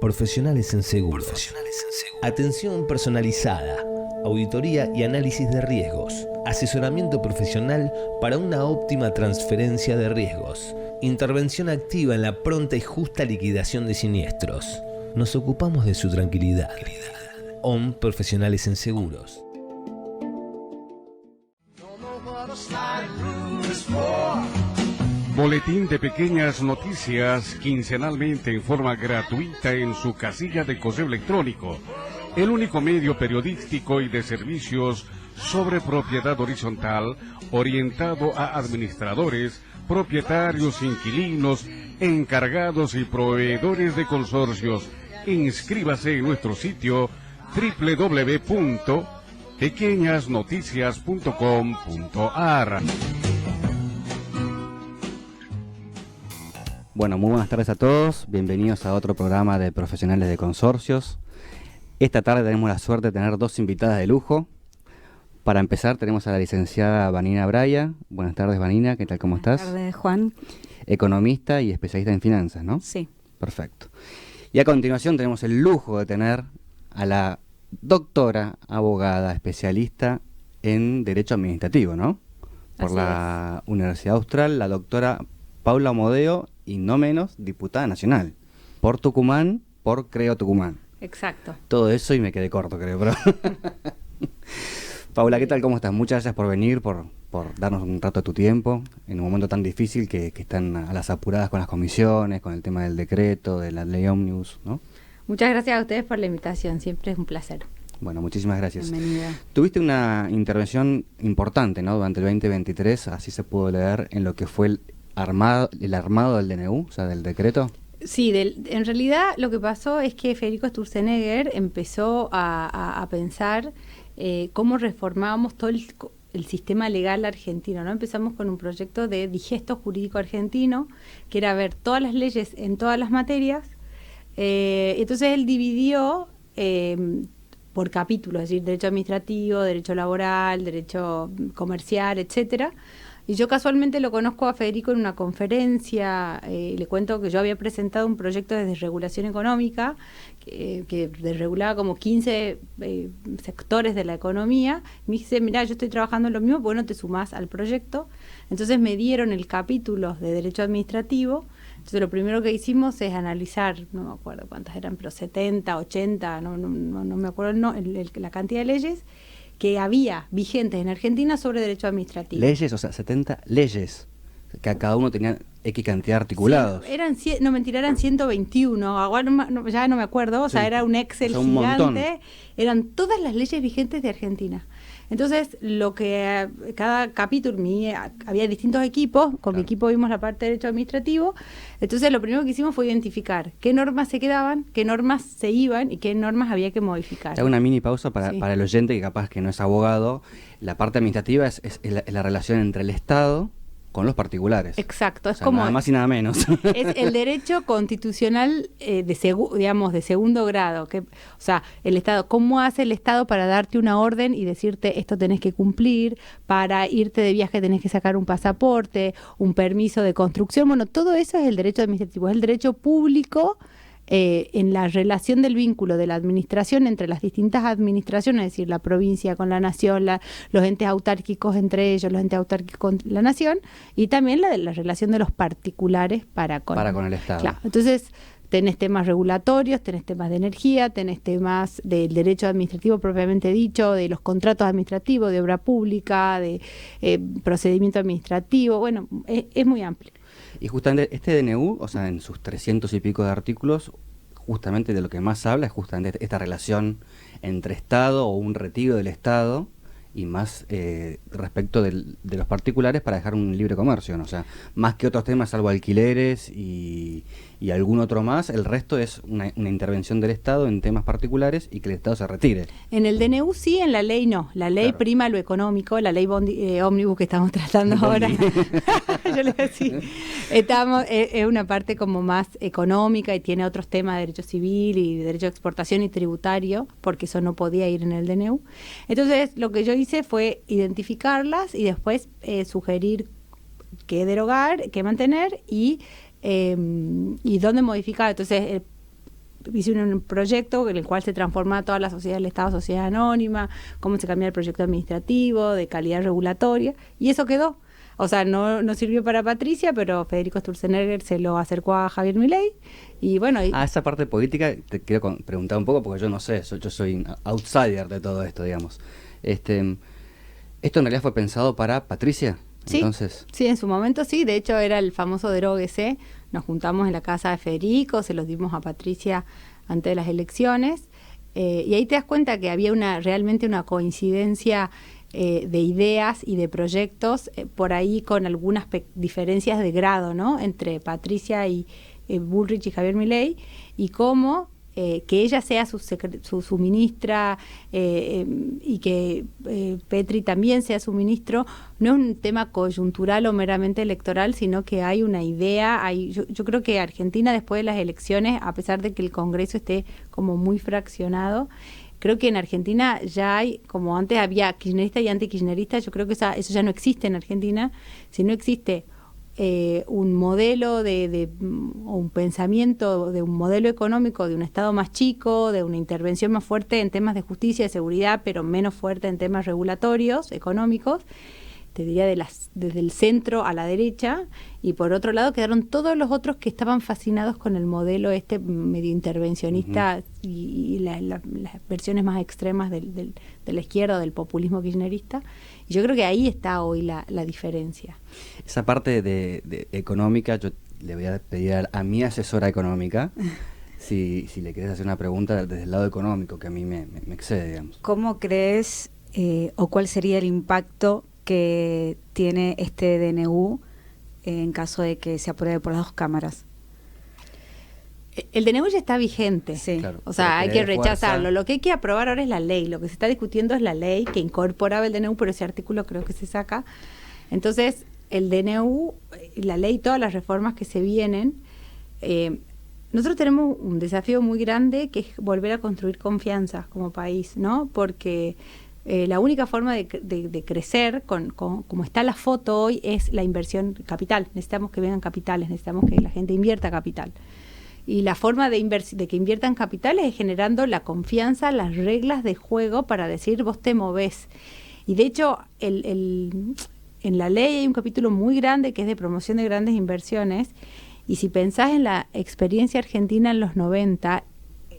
Profesionales en seguros. Atención personalizada, auditoría y análisis de riesgos, asesoramiento profesional para una óptima transferencia de riesgos, intervención activa en la pronta y justa liquidación de siniestros. Nos ocupamos de su tranquilidad. Profesionales en seguros. Boletín de pequeñas noticias quincenalmente en forma gratuita en su casilla de correo electrónico. El único medio periodístico y de servicios sobre propiedad horizontal orientado a administradores, propietarios, inquilinos, encargados y proveedores de consorcios. Inscríbase en nuestro sitio www.pequeñasnoticias.com.ar. Bueno, muy buenas tardes a todos, bienvenidos a otro programa de Profesionales de Consorcios. Esta tarde tenemos la suerte de tener dos invitadas de lujo. Para empezar tenemos a la licenciada Vanina Braya. Buenas tardes, Vanina, ¿qué tal, cómo estás? Buenas tardes, Juan. Economista y especialista en finanzas, ¿no? Sí. Perfecto. Y a continuación tenemos el lujo de tener a la doctora, abogada, especialista en Derecho Administrativo, ¿no? Por la Universidad Austral, la doctora Paula Modeo, y no menos, diputada nacional, por Tucumán, por Creo Tucumán. Exacto. Todo eso y me quedé corto, creo, pero... Paula, ¿qué tal? ¿Cómo estás? Muchas gracias por venir, por darnos un rato de tu tiempo, en un momento tan difícil que están a las apuradas con las comisiones, con el tema del decreto, de la ley ómnibus, ¿no? Muchas gracias a ustedes por la invitación, siempre es un placer. Bueno, muchísimas gracias. Bienvenida. Tuviste una intervención importante, ¿no? Durante el 2023, así se pudo leer en lo que fue el armado del DNU, o sea, del decreto. Sí, en realidad lo que pasó es que Federico Sturzenegger empezó a pensar cómo reformábamos todo el sistema legal argentino, ¿no? Empezamos con un proyecto de digesto jurídico argentino, que era ver todas las leyes en todas las materias. Entonces él dividió por capítulos, es decir, derecho administrativo, derecho laboral, derecho comercial, etcétera. Y yo casualmente lo conozco a Federico en una conferencia, le cuento que yo había presentado un proyecto de desregulación económica que desregulaba como 15 sectores de la economía. Me dice, mirá, yo estoy trabajando en lo mismo, ¿por qué no te sumás al proyecto? Entonces me dieron el capítulo de derecho administrativo. Entonces lo primero que hicimos es analizar, no me acuerdo cuántas eran, pero 70, 80, no me acuerdo la cantidad de leyes que había vigentes en Argentina sobre derecho administrativo. Leyes, o sea, 70 leyes, que a cada uno tenía X cantidad de articulados. Sí, eran 121, ahora ya no me acuerdo, o sea, era un Excel un gigante, montón. Eran todas las leyes vigentes de Argentina. Entonces, lo que cada capítulo, había distintos equipos, con mi equipo vimos la parte de derecho administrativo, entonces lo primero que hicimos fue identificar qué normas se quedaban, qué normas se iban y qué normas había que modificar. Hago una mini pausa para el oyente que capaz que no es abogado. La parte administrativa es la relación entre el Estado con los particulares. Exacto, O es sea, como nada más y nada menos. es el derecho constitucional de segundo grado, o sea, el Estado, ¿cómo hace el Estado para darte una orden y decirte esto tenés que cumplir, para irte de viaje tenés que sacar un pasaporte, un permiso de construcción? Bueno, todo eso es el derecho administrativo, es el derecho público en la relación del vínculo de la administración entre las distintas administraciones, es decir, la provincia con la nación, los entes autárquicos entre ellos, los entes autárquicos con la nación, y también la relación de los particulares para con el Estado. Claro, entonces tenés temas regulatorios, tenés temas de energía, tenés temas del derecho administrativo propiamente dicho, de los contratos administrativos, de obra pública, de procedimiento administrativo, bueno, es muy amplio. Y justamente este DNU, o sea, en sus 300 y pico de artículos, justamente de lo que más habla es justamente esta relación entre Estado o un retiro del Estado y más respecto de los particulares para dejar un libre comercio, ¿no? O sea, más que otros temas, salvo alquileres y algún otro más, el resto es una intervención del Estado en temas particulares y que el Estado se retire. En el DNU sí, en la ley no. La ley prima lo económico, la ley ómnibus que estamos tratando ahora. Yo le decía, es una parte como más económica y tiene otros temas de derecho civil y de derecho de exportación y tributario, porque eso no podía ir en el DNU. Entonces, lo que yo hice fue identificarlas y después sugerir qué derogar, qué mantener y dónde modificar. Entonces, hice un proyecto en el cual se transforma toda la sociedad del Estado, sociedad anónima, cómo se cambia el proyecto administrativo, de calidad regulatoria, y eso quedó. O sea, no sirvió para Patricia, pero Federico Sturzenegger se lo acercó a Javier Milei. Y bueno. Esa parte política te quiero preguntar un poco, porque yo no sé, yo soy un outsider de todo esto, digamos. ¿Esto en realidad fue pensado para Patricia? Sí, entonces. Sí, en su momento sí. De hecho, era el famoso deróguese. Nos juntamos en la casa de Federico, se los dimos a Patricia antes de las elecciones. Y ahí te das cuenta que había realmente una coincidencia de ideas y de proyectos, por ahí con algunas diferencias de grado, ¿no? Entre Patricia y Bullrich y Javier Milei, y cómo que ella sea su ministra y que Petri también sea su ministro, no es un tema coyuntural o meramente electoral, sino que hay una idea. Yo creo que Argentina, después de las elecciones, a pesar de que el Congreso esté como muy fraccionado, creo que en Argentina ya hay, como antes había kirchnerista y antikirchnerista, yo creo que eso ya no existe en Argentina, sino existe un modelo o un pensamiento de un modelo económico de un Estado más chico, de una intervención más fuerte en temas de justicia y de seguridad, pero menos fuerte en temas regulatorios, económicos, te diría desde el centro a la derecha, y por otro lado quedaron todos los otros que estaban fascinados con el modelo medio intervencionista y las versiones más extremas de la izquierda, del populismo kirchnerista. Y yo creo que ahí está hoy la diferencia. Esa parte de económica, yo le voy a pedir a mi asesora económica si le querés hacer una pregunta desde el lado económico, que a mí me excede, digamos. ¿Cómo crees o cuál sería el impacto que tiene este DNU en caso de que se apruebe por las dos cámaras? El DNU ya está vigente, sí. Claro, o sea, hay que rechazarlo. fuerza. Lo que hay que aprobar ahora es la ley. Lo que se está discutiendo es la ley que incorporaba el DNU, pero ese artículo creo que se saca. Entonces, el DNU, la ley, todas las reformas que se vienen, nosotros tenemos un desafío muy grande, que es volver a construir confianza como país, ¿no? Porque la única forma de crecer, como está la foto hoy, es la inversión capital. Necesitamos que vengan capitales, necesitamos que la gente invierta capital. Y la forma de que inviertan capitales es generando la confianza, las reglas de juego para decir vos te movés. Y de hecho, en la ley hay un capítulo muy grande que es de promoción de grandes inversiones. Y si pensás en la experiencia argentina en los 90,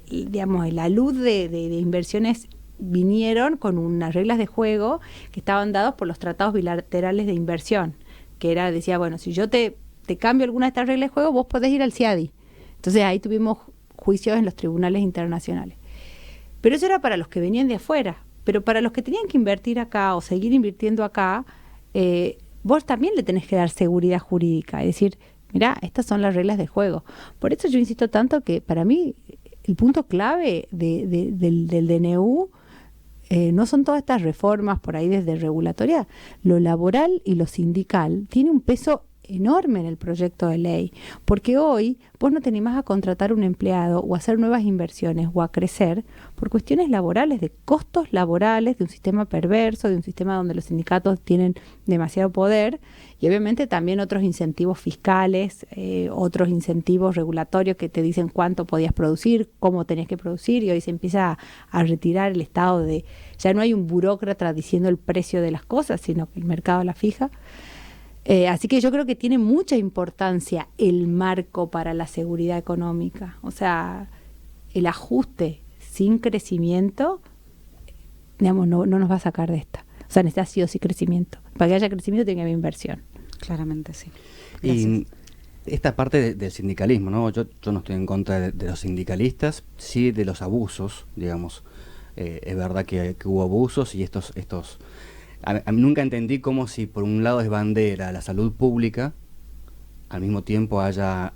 digamos, la luz de inversiones vinieron con unas reglas de juego que estaban dadas por los tratados bilaterales de inversión, que decía, bueno, si yo te cambio alguna de estas reglas de juego, vos podés ir al CIADI. Entonces ahí tuvimos juicios en los tribunales internacionales. Pero eso era para los que venían de afuera. Pero para los que tenían que invertir acá o seguir invirtiendo acá, vos también le tenés que dar seguridad jurídica. Es decir, mirá, estas son las reglas de juego. Por eso yo insisto tanto que para mí el punto clave del DNU no son todas estas reformas por ahí desde regulatoria. Lo laboral y lo sindical tiene un peso enorme en el proyecto de ley, porque hoy vos no te animás a contratar un empleado o a hacer nuevas inversiones o a crecer por cuestiones laborales, de costos laborales, de un sistema perverso, de un sistema donde los sindicatos tienen demasiado poder, y obviamente también otros incentivos fiscales, otros incentivos regulatorios que te dicen cuánto podías producir, cómo tenés que producir, y hoy se empieza a retirar el Estado ya no hay un burócrata diciendo el precio de las cosas, sino que el mercado la fija. Así que yo creo que tiene mucha importancia el marco para la seguridad económica. O sea, el ajuste sin crecimiento, digamos, no nos va a sacar de esta. O sea, necesita sí o sí crecimiento. Para que haya crecimiento tiene que haber inversión. Claramente, sí. Gracias. Y esta parte del sindicalismo, ¿no? Yo no estoy en contra de los sindicalistas, sí de los abusos, digamos. Es verdad que hubo abusos y estos a mí nunca entendí cómo, si por un lado es bandera la salud pública, al mismo tiempo haya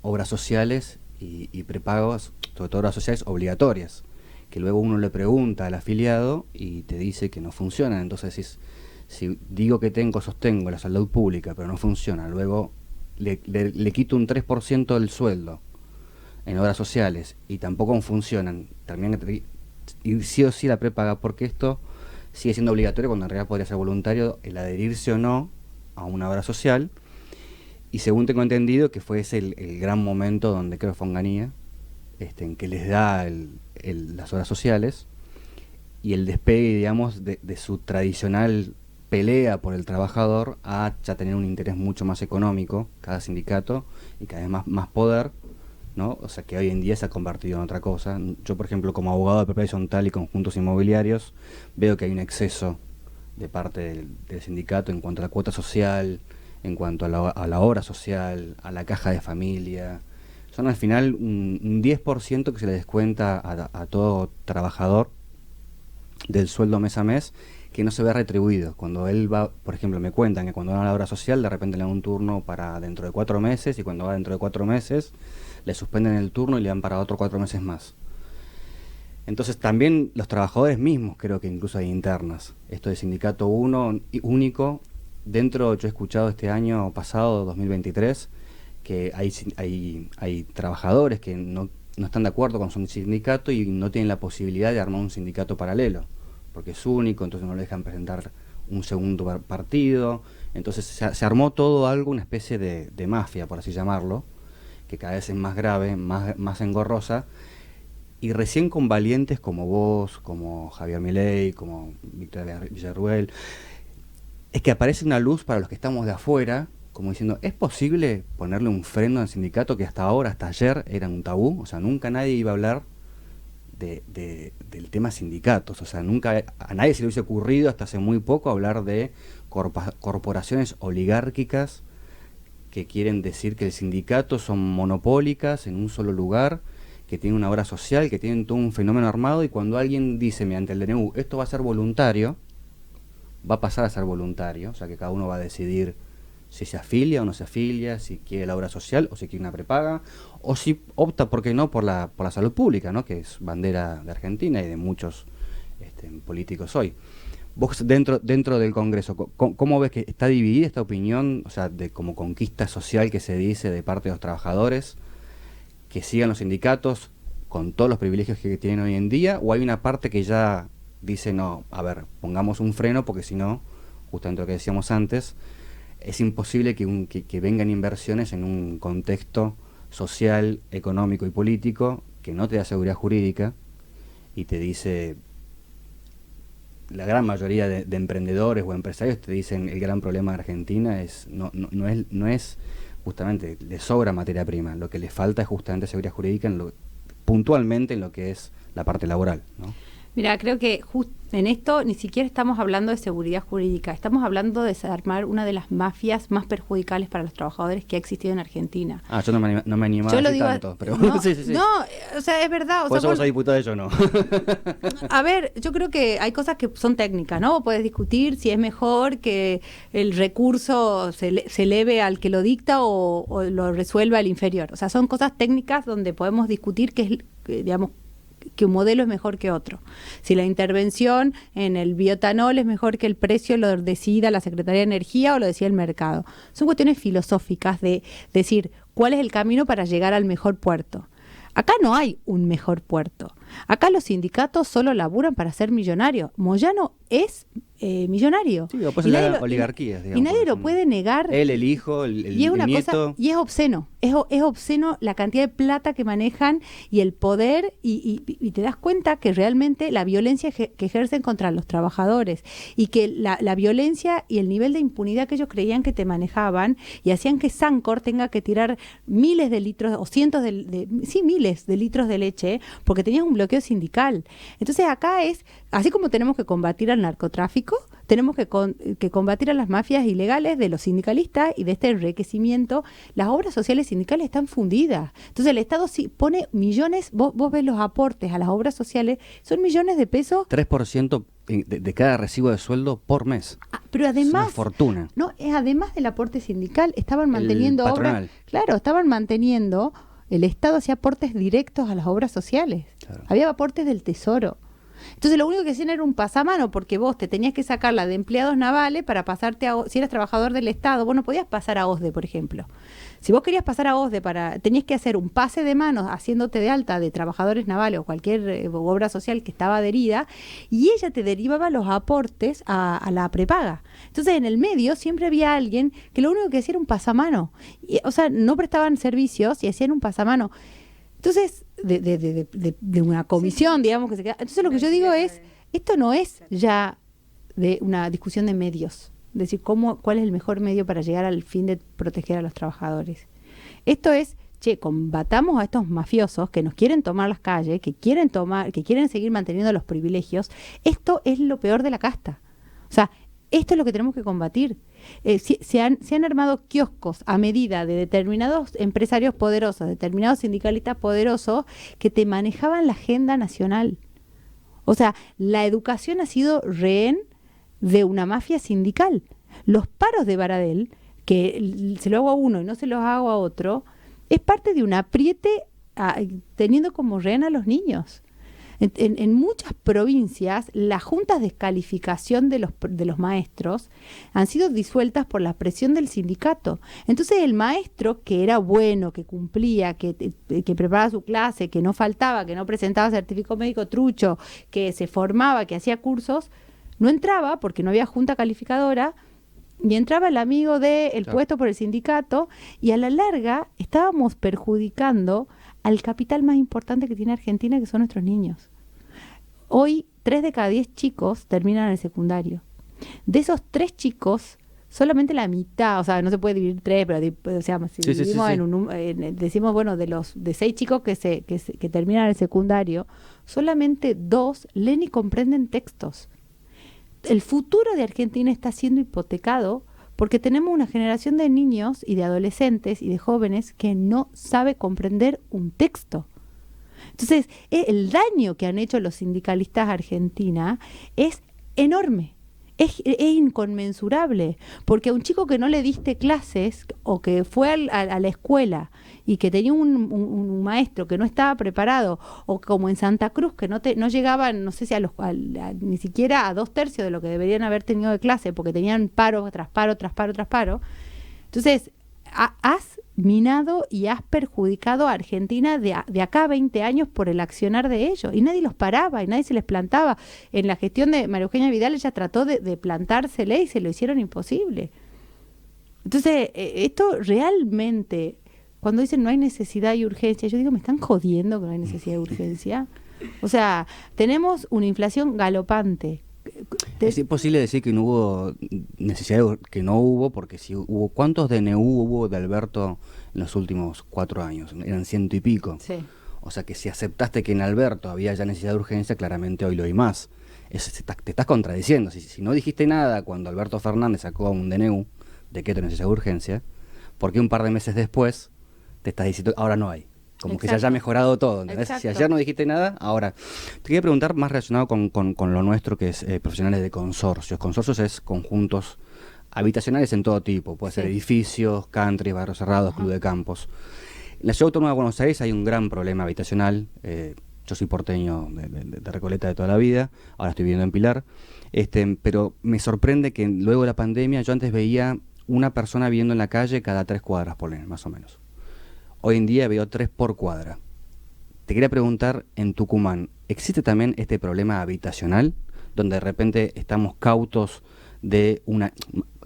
obras sociales y prepagos, sobre todo obras sociales obligatorias, que luego uno le pregunta al afiliado y te dice que no funcionan. Entonces, si digo que sostengo la salud pública, pero no funciona, luego le quito un 3% del sueldo en obras sociales y tampoco funcionan, también y sí o sí la prepaga, porque esto sigue siendo obligatorio cuando en realidad podría ser voluntario el adherirse o no a una obra social. Y según tengo entendido que fue ese el gran momento donde creo que Fonganía en que les da las obras sociales, y el despegue, digamos, de su tradicional pelea por el trabajador a ya tener un interés mucho más económico, cada sindicato, y cada vez más poder, ¿no? O sea, que hoy en día se ha convertido en otra cosa. Yo, por ejemplo, como abogado de propiedad horizontal y conjuntos inmobiliarios, veo que hay un exceso de parte del sindicato en cuanto a la cuota social, en cuanto a la obra social, a la caja de familia. Son al final un 10% que se le descuenta a todo trabajador del sueldo mes a mes, que no se ve retribuido. Cuando él va, por ejemplo, me cuentan que cuando va a la obra social, de repente le dan un turno para dentro de 4 meses, y cuando va dentro de 4 meses, le suspenden el turno y le dan para otros 4 meses más. Entonces también los trabajadores mismos, creo que incluso hay internas. Esto de sindicato único, dentro, yo he escuchado este año pasado, 2023, que hay trabajadores que no están de acuerdo con su sindicato y no tienen la posibilidad de armar un sindicato paralelo, porque es único, entonces no le dejan presentar un segundo partido. Entonces se armó todo algo, una especie de mafia, por así llamarlo, que cada vez es más grave, más engorrosa, y recién con valientes como vos, como Javier Milei, como Victoria Villarruel, es que aparece una luz para los que estamos de afuera, como diciendo, ¿es posible ponerle un freno al sindicato que hasta ahora, hasta ayer, era un tabú? O sea, nunca nadie iba a hablar del tema sindicatos. O sea, nunca a nadie se le hubiese ocurrido hasta hace muy poco hablar de corporaciones oligárquicas que quieren decir que el sindicato son monopólicas en un solo lugar, que tienen una obra social, que tienen todo un fenómeno armado, y cuando alguien dice mediante el DNU, esto va a ser voluntario, va a pasar a ser voluntario, o sea que cada uno va a decidir si se afilia o no se afilia, si quiere la obra social o si quiere una prepaga, o si opta, ¿por qué no?, por la salud pública, ¿no?, que es bandera de Argentina y de muchos políticos hoy. Vos dentro del Congreso, ¿cómo ves que está dividida esta opinión, o sea, de como conquista social que se dice de parte de los trabajadores, que sigan los sindicatos con todos los privilegios que tienen hoy en día, o hay una parte que ya dice, no, a ver, pongamos un freno porque si no, justamente lo que decíamos antes, es imposible que vengan inversiones en un contexto social, económico y político que no te da seguridad jurídica y te dice, la gran mayoría de emprendedores o empresarios te dicen, el gran problema de Argentina no es justamente, le sobra materia prima, lo que le falta es justamente seguridad jurídica puntualmente en lo que es la parte laboral, ¿no? Mira, creo que en esto ni siquiera estamos hablando de seguridad jurídica, estamos hablando de desarmar una de las mafias más perjudiciales para los trabajadores que ha existido en Argentina. Yo no me animaba a decir tanto, pero no, sí. No, o sea, es verdad. Por eso vos sos diputado y yo no. A ver, yo creo que hay cosas que son técnicas, ¿no? Puedes discutir si es mejor que el recurso se eleve al que lo dicta o lo resuelva el inferior. O sea, son cosas técnicas donde podemos discutir digamos, que un modelo es mejor que otro. Si la intervención en el bioetanol es mejor que el precio lo decida la Secretaría de Energía o lo decida el mercado. Son cuestiones filosóficas de decir cuál es el camino para llegar al mejor puerto. Acá no hay un mejor puerto. Acá los sindicatos solo laburan para ser millonarios. Moyano es millonario. Sí, pues la oligarquía, digamos. Y nadie lo puede negar. Él, el hijo, el y es una nieto. Cosa, y es obsceno. Es obsceno la cantidad de plata que manejan y el poder. Y te das cuenta que realmente la violencia que ejercen contra los trabajadores y que la violencia y el nivel de impunidad que ellos creían que te manejaban y hacían que Sancor tenga que tirar miles de litros o cientos miles de litros de leche porque tenías un bloqueo sindical. Entonces acá es, así como tenemos que combatir al narcotráfico, tenemos que combatir a las mafias ilegales de los sindicalistas y de este enriquecimiento. Las obras sociales sindicales están fundidas. Entonces el Estado sí pone millones, vos ves los aportes a las obras sociales, son millones de pesos. 3% de cada recibo de sueldo por mes. Pero además, es una fortuna. No, además del aporte sindical, estaban manteniendo obras. Claro, estaban manteniendo, el Estado hacía aportes directos a las obras sociales. Claro. Había aportes del Tesoro. Entonces lo único que hacían era un pasamano, porque vos te tenías que sacar la de empleados navales para pasarte si eras trabajador del Estado, vos no podías pasar a OSDE, por ejemplo. Si vos querías pasar a OSDE, tenías que hacer un pase de manos haciéndote de alta de trabajadores navales o cualquier obra social que estaba adherida, y ella te derivaba los aportes a la prepaga. Entonces en el medio siempre había alguien que lo único que hacía era un pasamano. O sea, no prestaban servicios y hacían un pasamano. Entonces, de una comisión, digamos, que se queda. Entonces lo que yo digo es, esto no es ya de una discusión de medios, es decir, cuál es el mejor medio para llegar al fin de proteger a los trabajadores. Esto es, combatamos a estos mafiosos que nos quieren tomar las calles, que quieren seguir manteniendo los privilegios. Esto es lo peor de la casta. O sea, esto es lo que tenemos que combatir. Se han armado kioscos a medida de determinados empresarios poderosos, determinados sindicalistas poderosos que te manejaban la agenda nacional. O sea, la educación ha sido rehén de una mafia sindical. Los paros de Baradel, que se lo hago a uno y no se los hago a otro, es parte de un apriete teniendo como rehén a los niños. En muchas provincias, las juntas de descalificación de los maestros han sido disueltas por la presión del sindicato. Entonces el maestro, que era bueno, que cumplía, que preparaba su clase, que no faltaba, que no presentaba certificado médico trucho, que se formaba, que hacía cursos, no entraba porque no había junta calificadora, y entraba el amigo del puesto por el sindicato, y a la larga estábamos perjudicando al capital más importante que tiene Argentina, que son nuestros niños. Hoy, 3 de cada 10 chicos terminan el secundario. De esos 3 chicos, solamente la mitad, o sea, no se puede dividir 3, pero o sea, si dividimos decimos, bueno, de 6 chicos que terminan el secundario, solamente 2 leen y comprenden textos. El futuro de Argentina está siendo hipotecado porque tenemos una generación de niños y de adolescentes y de jóvenes que no sabe comprender un texto. Entonces, el daño que han hecho los sindicalistas argentinos es enorme, es inconmensurable, porque a un chico que no le diste clases o que fue a la escuela y que tenía un maestro que no estaba preparado, o como en Santa Cruz, que no llegaban, no sé si ni siquiera a 2/3 de lo que deberían haber tenido de clase, porque tenían paro tras paro, tras paro, tras paro. Entonces, has minado y has perjudicado a Argentina de acá a 20 años por el accionar de ellos, y nadie los paraba y nadie se les plantaba. En la gestión de María Eugenia Vidal, ella trató de plantársele y se lo hicieron imposible. Entonces, esto realmente, cuando dicen no hay necesidad y urgencia, yo digo, ¿me están jodiendo que no hay necesidad y urgencia? O sea, tenemos una inflación galopante. Es imposible decir que no hubo necesidad, que no hubo, porque si hubo, ¿cuántos DNU hubo de Alberto en los últimos 4 años? Eran 100 y pico. Sí. O sea que si aceptaste que en Alberto había ya necesidad de urgencia, claramente hoy lo hay más. Te estás contradiciendo. Si no dijiste nada cuando Alberto Fernández sacó un DNU de que tenés necesidad de urgencia, ¿por qué un par de meses después te estás diciendo ahora no hay? Como Exacto. Que se haya mejorado todo, ¿entendés? Si ayer no dijiste nada, ahora. Te quería preguntar más relacionado con lo nuestro, que es profesionales de consorcios. Consorcios es conjuntos habitacionales en todo tipo. Puede ser edificios, country, barrios cerrados, club de campos. En la Ciudad Autónoma de Buenos Aires hay un gran problema habitacional. Yo soy porteño de Recoleta de toda la vida, ahora estoy viviendo en Pilar. Pero me sorprende que luego de la pandemia yo antes veía una persona viviendo en la calle cada 3 cuadras, más o menos. Hoy en día veo 3 por cuadra. Te quería preguntar, en Tucumán, ¿existe también este problema habitacional? Donde de repente estamos cautos de una,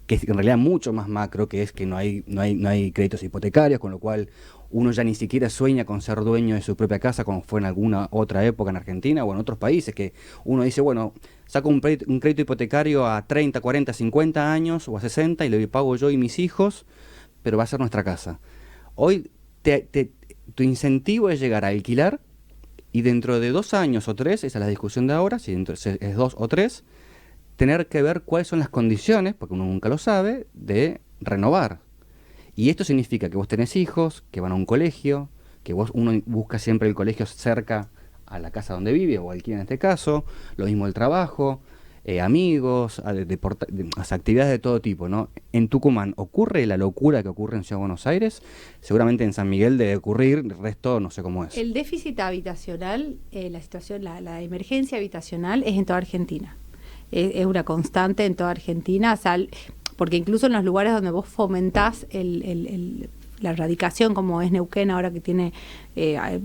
que es en realidad mucho más macro, que es que no hay créditos hipotecarios, con lo cual uno ya ni siquiera sueña con ser dueño de su propia casa, como fue en alguna otra época en Argentina o en otros países, que uno dice, bueno, saco un crédito hipotecario a 30, 40, 50 años o a 60 y lo pago yo y mis hijos, pero va a ser nuestra casa. Hoy tu incentivo es llegar a alquilar y dentro de 2 años o 3, esa es la discusión de ahora, si es 2 o 3, tener que ver cuáles son las condiciones, porque uno nunca lo sabe, de renovar. Y esto significa que vos tenés hijos, que van a un colegio, que uno busca siempre el colegio cerca a la casa donde vive, o alquila en este caso, lo mismo el trabajo, amigos, actividades de todo tipo, ¿no? En Tucumán, ¿ocurre la locura que ocurre en Ciudad de Buenos Aires? Seguramente en San Miguel debe ocurrir, el resto no sé cómo es. El déficit habitacional, la situación, la emergencia habitacional es en toda Argentina. Es una constante en toda Argentina, porque incluso en los lugares donde vos fomentás la erradicación, como es Neuquén ahora, que tiene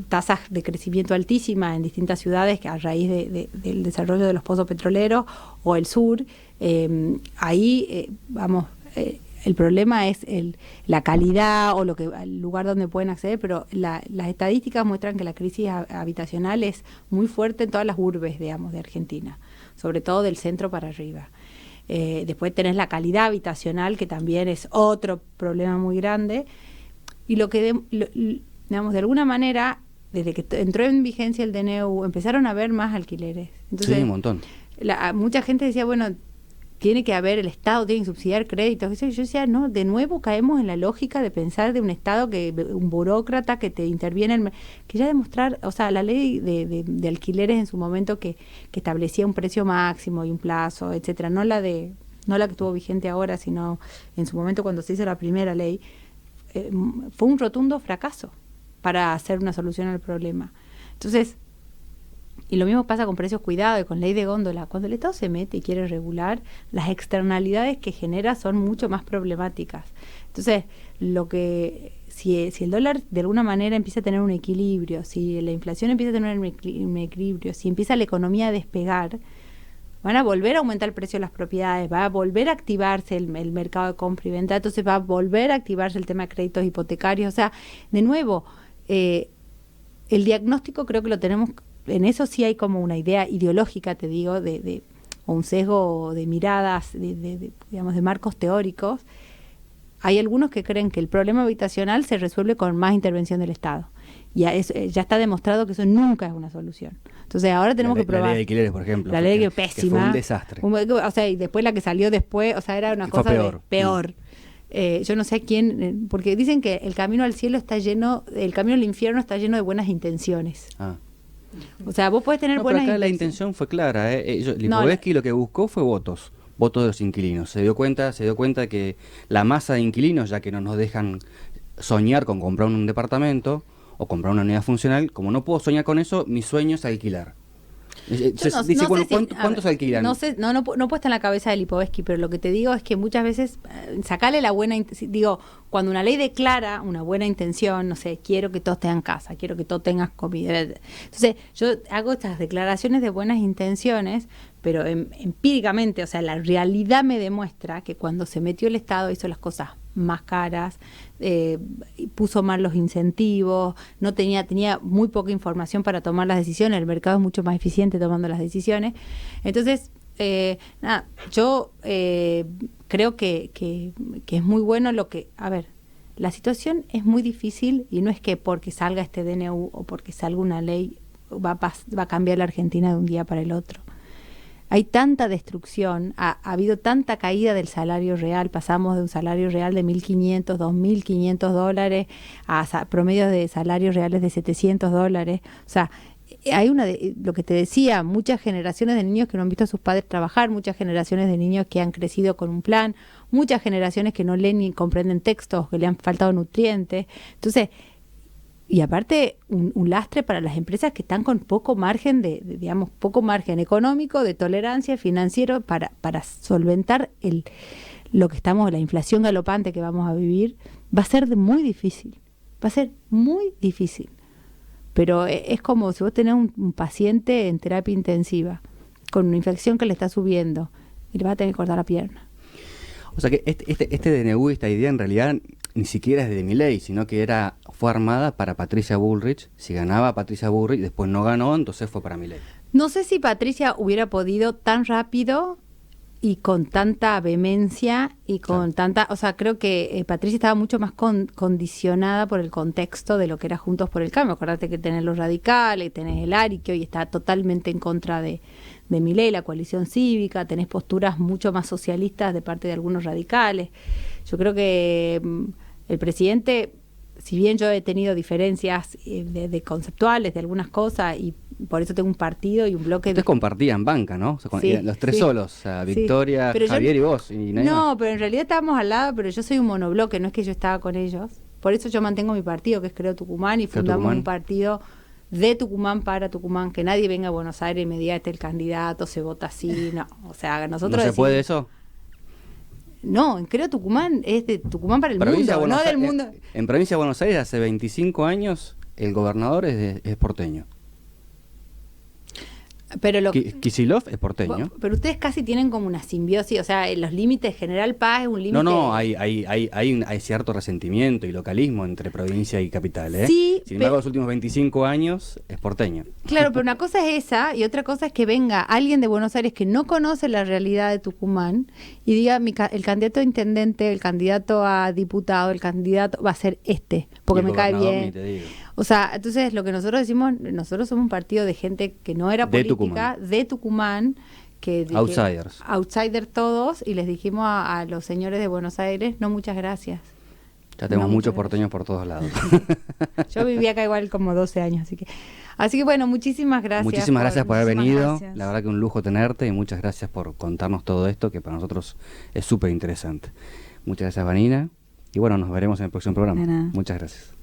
tasas de crecimiento altísimas en distintas ciudades que a raíz del desarrollo de los pozos petroleros, o el sur, ahí el problema es la calidad o el lugar donde pueden acceder, pero las estadísticas muestran que la crisis habitacional es muy fuerte en todas las urbes, digamos, de Argentina, sobre todo del centro para arriba. Después tenés la calidad habitacional, que también es otro problema muy grande, y digamos, de alguna manera, desde que entró en vigencia el DNU, empezaron a haber más alquileres. Entonces, sí, un montón. Mucha gente decía, bueno, tiene que haber, el Estado tiene que subsidiar créditos. Yo decía, no, de nuevo caemos en la lógica de pensar de un Estado, un burócrata que te interviene, que ya demostrar, o sea, la ley de alquileres en su momento que establecía un precio máximo y un plazo, etcétera, no la que estuvo vigente ahora, sino en su momento cuando se hizo la primera ley, fue un rotundo fracaso para hacer una solución al problema. Entonces, y lo mismo pasa con precios cuidados y con ley de góndola. Cuando el Estado se mete y quiere regular, las externalidades que genera son mucho más problemáticas. Entonces, si el dólar de alguna manera empieza a tener un equilibrio, si la inflación empieza a tener un equilibrio, si empieza la economía a despegar, van a volver a aumentar el precio de las propiedades, va a volver a activarse el mercado de compra y venta, entonces va a volver a activarse el tema de créditos hipotecarios. O sea, de nuevo, el diagnóstico creo que lo tenemos. En eso sí hay como una idea ideológica, te digo, o un sesgo de miradas, digamos, de marcos teóricos. Hay algunos que creen que el problema habitacional se resuelve con más intervención del Estado. Ya está demostrado que eso nunca es una solución. Entonces ahora tenemos que probar. La ley de alquileres, por ejemplo. La ley que pésima. Que fue un desastre. O sea, y después la que salió después, o sea, era una cosa peor. Yo no sé quién, porque dicen que el camino al cielo está lleno, el camino al infierno está lleno de buenas intenciones. O sea, vos podés tener buenas intenciones. La intención fue clara. Lipovetsky lo que buscó fue votos de los inquilinos. Se dio cuenta que la masa de inquilinos, ya que no nos dejan soñar con comprar un departamento o comprar una unidad funcional, como no puedo soñar con eso, mi sueño es alquilar. Dice, bueno, ¿cuántos alquilan? No sé, no puesta en la cabeza de Lipovetsky, pero lo que te digo es que muchas veces sacarle la buena digo, cuando una ley declara una buena intención, no sé, quiero que todos tengan casa, quiero que todos tengan comida. Entonces, yo hago estas declaraciones de buenas intenciones, pero empíricamente, o sea, la realidad me demuestra que cuando se metió el Estado hizo las cosas más caras, puso mal los incentivos, tenía muy poca información para tomar las decisiones, el mercado es mucho más eficiente tomando las decisiones. Entonces, yo creo que es muy bueno a ver, la situación es muy difícil y no es que porque salga este DNU o porque salga una ley va a cambiar la Argentina de un día para el otro. Hay tanta destrucción, ha habido tanta caída del salario real, pasamos de un salario real de $1.500, $2.500 a promedios de salarios reales de $700. O sea, hay lo que te decía, muchas generaciones de niños que no han visto a sus padres trabajar, muchas generaciones de niños que han crecido con un plan, muchas generaciones que no leen ni comprenden textos, que le han faltado nutrientes. Entonces, y aparte un lastre para las empresas que están con poco margen digamos, poco margen económico, de tolerancia financiero para solventar la inflación galopante que vamos a vivir. Va a ser muy difícil, pero es como si vos tenés un paciente en terapia intensiva con una infección que le está subiendo y le vas a tener que cortar la pierna. O sea que este DNU, esta idea en realidad ni siquiera es de Milei, sino que fue armada para Patricia Bullrich. Si ganaba Patricia Bullrich, después no ganó, entonces fue para Milei. No sé si Patricia hubiera podido tan rápido y con tanta vehemencia y con tanta... O sea, creo que Patricia estaba mucho más condicionada por el contexto de lo que era Juntos por el Cambio. Acordate que tenés los radicales, tenés el ARI, que hoy está totalmente en contra de Milei, la coalición cívica, tenés posturas mucho más socialistas de parte de algunos radicales. Yo creo que el presidente, si bien yo he tenido diferencias de conceptuales de algunas cosas y por eso tengo un partido y un bloque... Ustedes compartían banca, ¿no? O sea, los tres solos, o sea, Victoria, Javier y vos. Y nadie más. Pero en realidad estábamos al lado, pero yo soy un monobloque, no es que yo estaba con ellos. Por eso yo mantengo mi partido, que es Creo Tucumán, y fundamos un partido de Tucumán para Tucumán, que nadie venga a Buenos Aires y me diga este el candidato, se vota así, no. O sea, nosotros... ¿No se puede eso? No, en Creo Tucumán es de Tucumán para el mundo, no del mundo. En Provincia de Buenos Aires hace 25 años el gobernador es porteño. Pero Kicillof es porteño. Pero ustedes casi tienen como una simbiosis, o sea, en los límites, General Paz es un límite... No, hay cierto resentimiento y localismo entre provincia y capital, ¿eh? Sí, sin embargo, los últimos 25 años es porteño. Claro, pero una cosa es esa y otra cosa es que venga alguien de Buenos Aires que no conoce la realidad de Tucumán y diga, el candidato a intendente, el candidato a diputado, el candidato va a ser porque me cae bien. O sea, entonces lo que nosotros decimos, nosotros somos un partido de gente que no era política, de Tucumán, outsiders. Outsiders todos, y les dijimos a los señores de Buenos Aires, no, muchas gracias. Ya tenemos muchos porteños por todos lados. Yo viví acá igual como 12 años, así que bueno, muchísimas gracias. Muchísimas gracias por haber venido. Gracias. La verdad que un lujo tenerte y muchas gracias por contarnos todo esto que para nosotros es súper interesante. Muchas gracias, Vanina. Y bueno, nos veremos en el próximo programa. De nada. Muchas gracias.